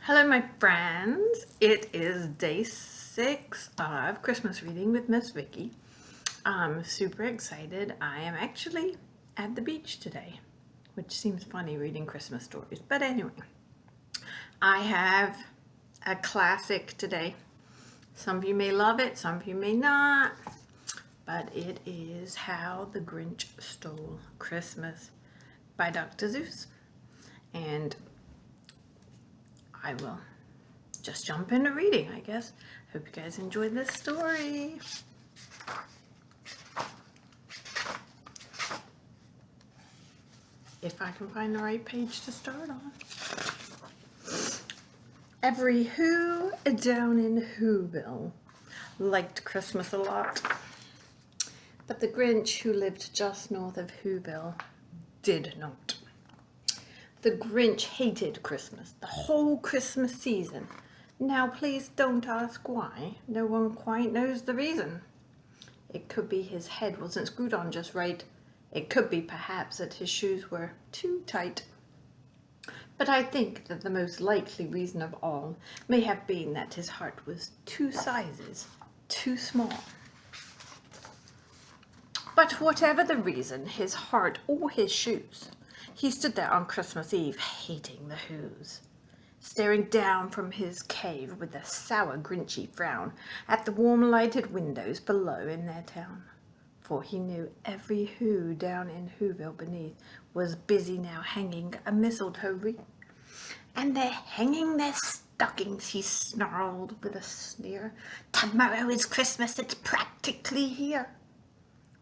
Hello my friends, it is day 6 of Christmas reading with Miss Vicky. I'm super excited. I am actually at the beach today, which seems funny reading Christmas stories, but anyway. I have a classic today. Some of you may love it, some of you may not, but it is How the Grinch Stole Christmas by Dr. Seuss. And I will just jump into reading, I guess. Hope you guys enjoyed this story. If I can find the right page to start on. Every Who down in Whoville liked Christmas a lot. But the Grinch, who lived just north of Whoville, did not. The Grinch hated Christmas, the whole Christmas season. Now please don't ask why. No one quite knows the reason. It could be his head wasn't screwed on just right. It could be perhaps that his shoes were too tight. But I think that the most likely reason of all may have been that his heart was 2 sizes too small. But whatever the reason, his heart or his shoes, he stood there on Christmas Eve, hating the Whos, staring down from his cave with a sour, grinchy frown at the warm lighted windows below in their town. For he knew every Who down in Whoville beneath was busy now hanging a mistletoe wreath. And they're hanging their stockings, he snarled with a sneer. Tomorrow is Christmas, it's practically here.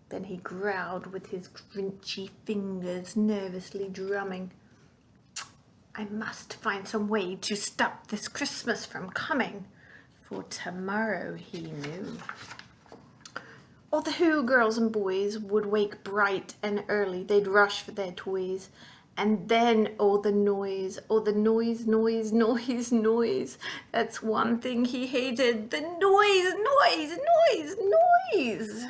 Then he growled with his grinchy fingers nervously drumming. I must find some way to stop this Christmas from coming, for tomorrow he knew. All the Who girls and boys would wake bright and early, they'd rush for their toys. And then all the noise, noise. That's one thing he hated, the noise.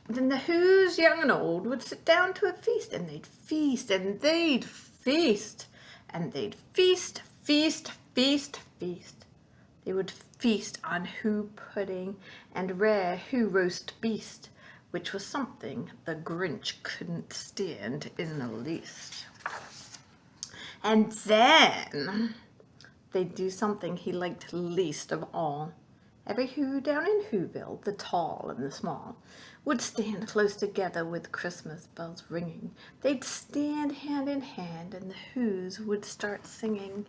Then the Whos, young and old, would sit down to a feast, and they'd feast, and they'd feast, and they'd feast. They would feast on Who pudding and rare Who roast beast, which was something the Grinch couldn't stand in the least. And then they'd do something he liked least of all. Every Who down in Whoville, the tall and the small, would stand close together with Christmas bells ringing. They'd stand hand in hand, and the Whos would start singing.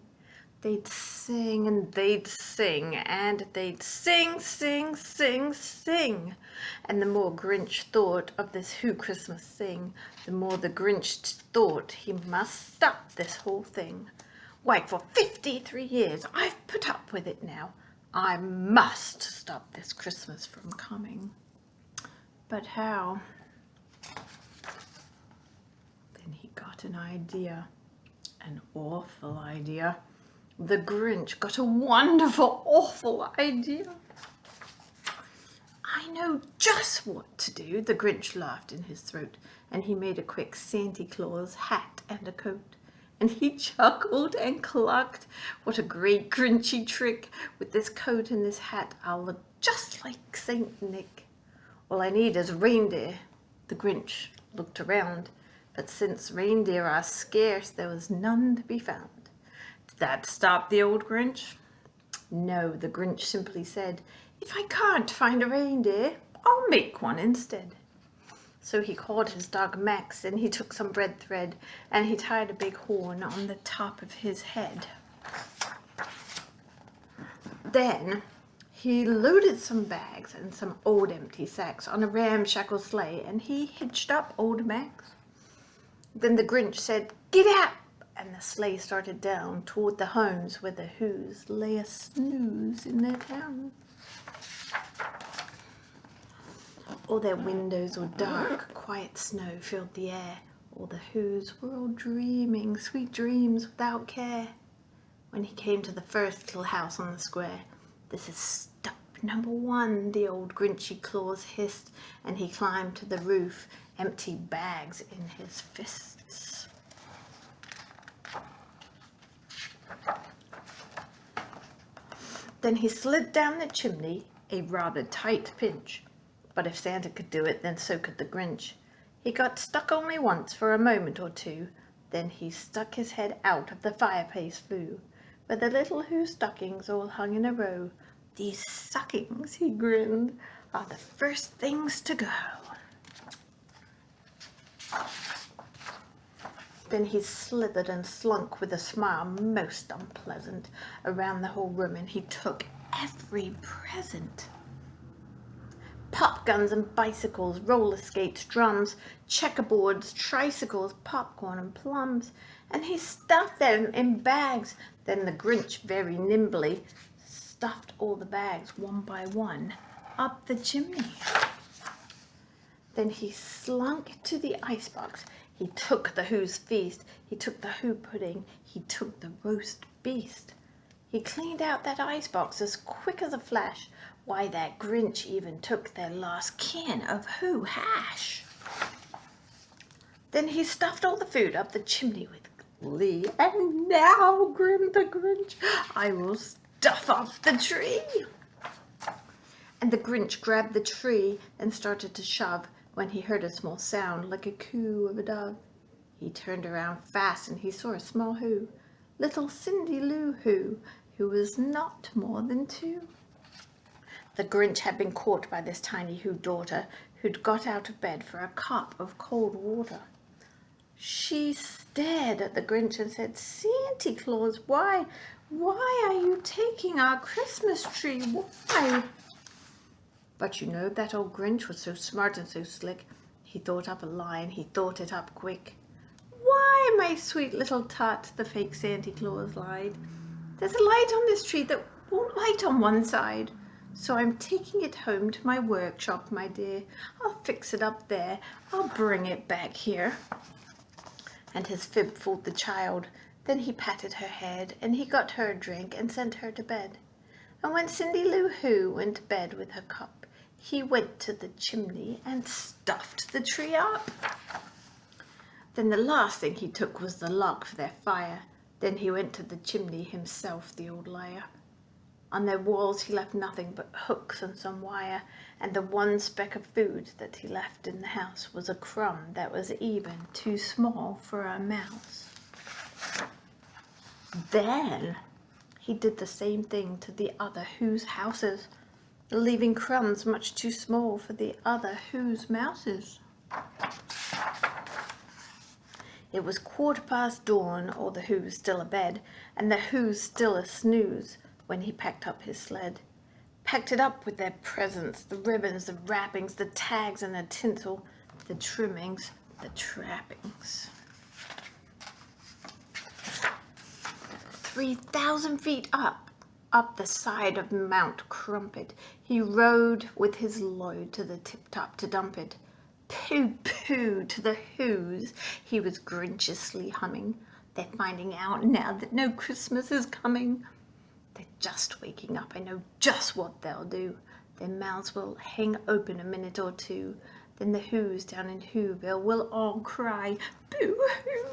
They'd sing and they'd sing, and they'd sing. And the more Grinch thought of this Who Christmas thing, the more the Grinch thought he must stop this whole thing. Why, for 53 years I've put up with it now. I must stop this Christmas from coming. But how? Then he got an idea, an awful idea. The Grinch got a wonderful, awful idea. I know just what to do, the Grinch laughed in his throat, and he made a quick Santa Claus hat and a coat. And he chuckled and clucked. What a great Grinchy trick. With this coat and this hat, I'll look just like Saint Nick. All I need is reindeer. The Grinch looked around, but since reindeer are scarce, there was none to be found. Did that stop the old Grinch? No, the Grinch simply said, if I can't find a reindeer, I'll make one instead. So he called his dog Max, and he took some bread thread, and he tied a big horn on the top of his head. Then he loaded some bags and some old empty sacks on a ramshackle sleigh, and he hitched up old Max. Then the Grinch said, get out! And the sleigh started down toward the homes where the Whos lay a snooze in their town. All their windows were dark, quiet snow filled the air. All the Whos were all dreaming sweet dreams without care. When he came to the first little house on the square, this is stop number 1, the old Grinchy Claus hissed, and he climbed to the roof, empty bags in his fists. Then he slid down the chimney, a rather tight pinch. But if Santa could do it, then so could the Grinch. He got stuck only once for a moment or two. Then he stuck his head out of the fireplace flue, where the little Who stockings all hung in a row. These stockings, he grinned, are the first things to go. Then he slithered and slunk with a smile most unpleasant around the whole room, and he took every present. Pop guns and bicycles, roller skates, drums, checkerboards, tricycles, popcorn and plums, and he stuffed them in bags. Then the Grinch very nimbly stuffed all the bags one by one up the chimney. Then he slunk to the icebox. He took the Who's feast, he took the Who pudding, he took the roast beast. He cleaned out that icebox as quick as a flash. Why, that Grinch even took their last can of Who hash. Then he stuffed all the food up the chimney with glee. And now, grinned the Grinch, I will stuff up the tree. And the Grinch grabbed the tree and started to shove, when he heard a small sound like a coo of a dove. He turned around fast and he saw a small Who, little Cindy Lou who was not more than 2. The Grinch had been caught by this tiny Who daughter, who'd got out of bed for a cup of cold water. She stared at the Grinch and said, "Santa Claus, why are you taking our Christmas tree? Why?" But you know, that old Grinch was so smart and so slick, he thought up a lie, and he thought it up quick. "Why, my sweet little tot," the fake Santa Claus lied, "there's a light on this tree that won't light on one side. So I'm taking it home to my workshop, my dear. I'll fix it up there. I'll bring it back here." And his fib fooled the child. Then he patted her head, and he got her a drink and sent her to bed. And when Cindy Lou Who went to bed with her cup, he went to the chimney and stuffed the tree up. Then the last thing he took was the log for their fire. Then he went to the chimney himself, the old liar. On their walls he left nothing but hooks and some wire, and the one speck of food that he left in the house was a crumb that was even too small for a mouse. Then he did the same thing to the other Who's houses, leaving crumbs much too small for the other Who's mouses. It was 1/4 dawn, all the Who's still abed, and the Who's still a snooze, when he packed up his sled. Packed it up with their presents, the ribbons, the wrappings, the tags and the tinsel, the trimmings, the trappings. 3,000 feet up the side of Mount Crumpet, he rode with his load to the tip-top to dump it. Pooh-pooh to the Who's, he was grinchiously humming. They're finding out now that no Christmas is coming. They're just waking up, I know just what they'll do. Their mouths will hang open a minute or two. Then the Who's down in Whoville will all cry, boo-hoo.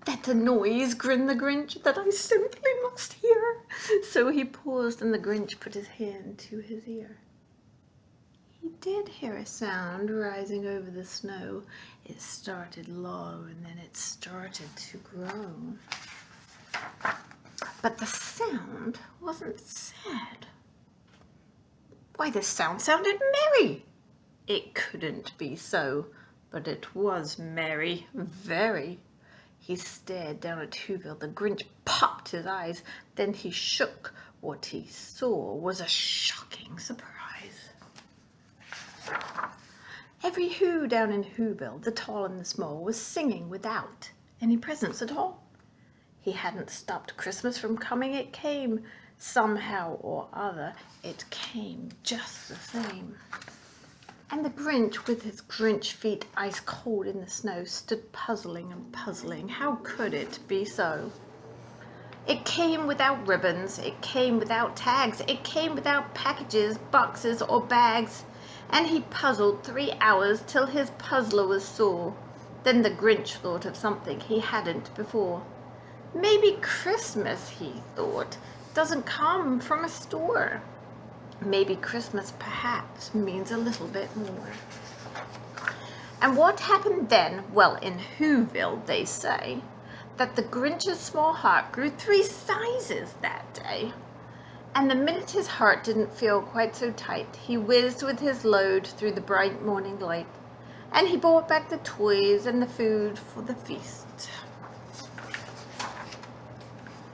"That's a noise," grinned the Grinch, "that I simply must hear." So he paused, and the Grinch put his hand to his ear. He did hear a sound rising over the snow. It started low, and then it started to grow. But the sound wasn't sad. Why, the sound sounded merry. It couldn't be so, but it was merry, very. He stared down at Whoville. The Grinch popped his eyes. Then he shook. What he saw was a shocking surprise. Every Who down in Whoville, the tall and the small, was singing without any presents at all. He hadn't stopped Christmas from coming. It came somehow or other. It came just the same. And the Grinch, with his Grinch feet ice cold in the snow, stood puzzling and puzzling. How could it be so? It came without ribbons, it came without tags, it came without packages, boxes, or bags. And he puzzled 3 hours till his puzzler was sore. Then the Grinch thought of something he hadn't before. Maybe Christmas, he thought, doesn't come from a store. Maybe Christmas perhaps means a little bit more. And what happened then? Well, in Whoville, they say that the Grinch's small heart grew 3 sizes that day. And the minute his heart didn't feel quite so tight, he whizzed with his load through the bright morning light, and he brought back the toys and the food for the feast.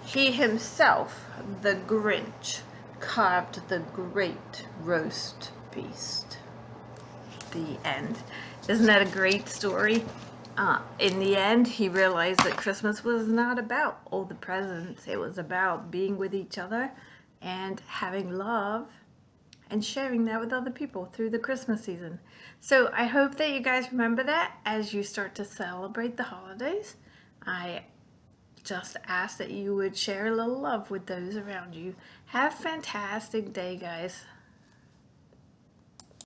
He himself, the Grinch, carved the great roast beast. The end. Isn't that a great story? In the end, he realized that Christmas was not about all the presents. It was about being with each other and having love and sharing that with other people through the Christmas season. So I hope that you guys remember that as you start to celebrate the holidays. I just ask that you would share a little love with those around you. Have a fantastic day, guys.